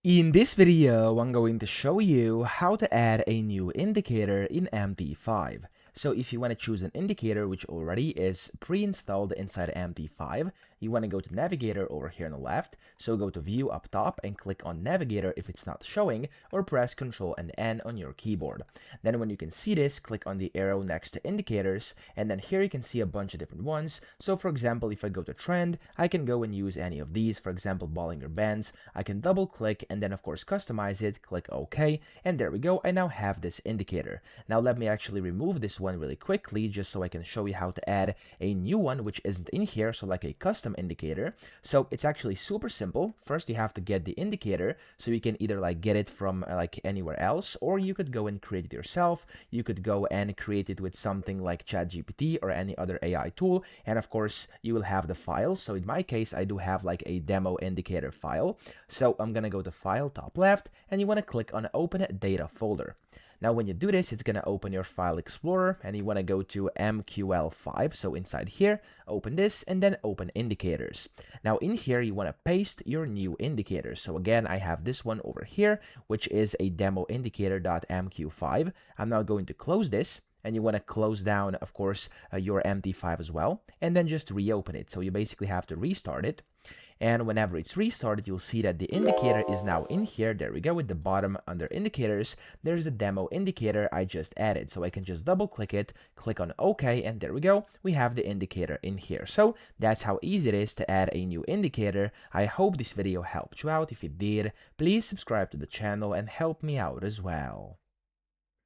In this video, I'm going to show you how to add a new indicator in MT5. So if you want to choose an indicator which already is pre-installed inside MT5, you want to go to Navigator over here on the left. So go to View up top and click on Navigator if it's not showing, or press Ctrl and N on your keyboard. Then when you can see this, click on the arrow next to Indicators, and then here you can see a bunch of different ones. So for example, if I go to Trend, I can go and use any of these. For example, Bollinger Bands. I can double click and then of course customize it, click OK, and there we go. I now have this indicator. Now let me actually remove this one really quickly just so I can show you how to add a new one which isn't in here, so like a custom indicator. So it's actually super simple. First you have to get the indicator, so you can either like get it from like anywhere else, or you could go and create it yourself. You could go and create it with something like ChatGPT or any other AI tool, and of course you will have the file. So in my case I do have like a demo indicator file, so I'm gonna go to File, top left, and you want to click on Open Data folder. Now when you do this, it's going to open your File Explorer, and you want to go to MQL5. So inside here, open this and then open Indicators. Now in here, you want to paste your new indicator. So again, I have this one over here, which is a demo indicator.mq5. I'm now going to close this. And you want to close down, of course, your MT5 as well, and then just reopen it. So you basically have to restart it. And whenever it's restarted, you'll see that the indicator is now in here. There we go. At the bottom under indicators, there's the demo indicator I just added. So I can just double click it, click on OK, and there we go. We have the indicator in here. So that's how easy it is to add a new indicator. I hope this video helped you out. If it did, please subscribe to the channel and help me out as well.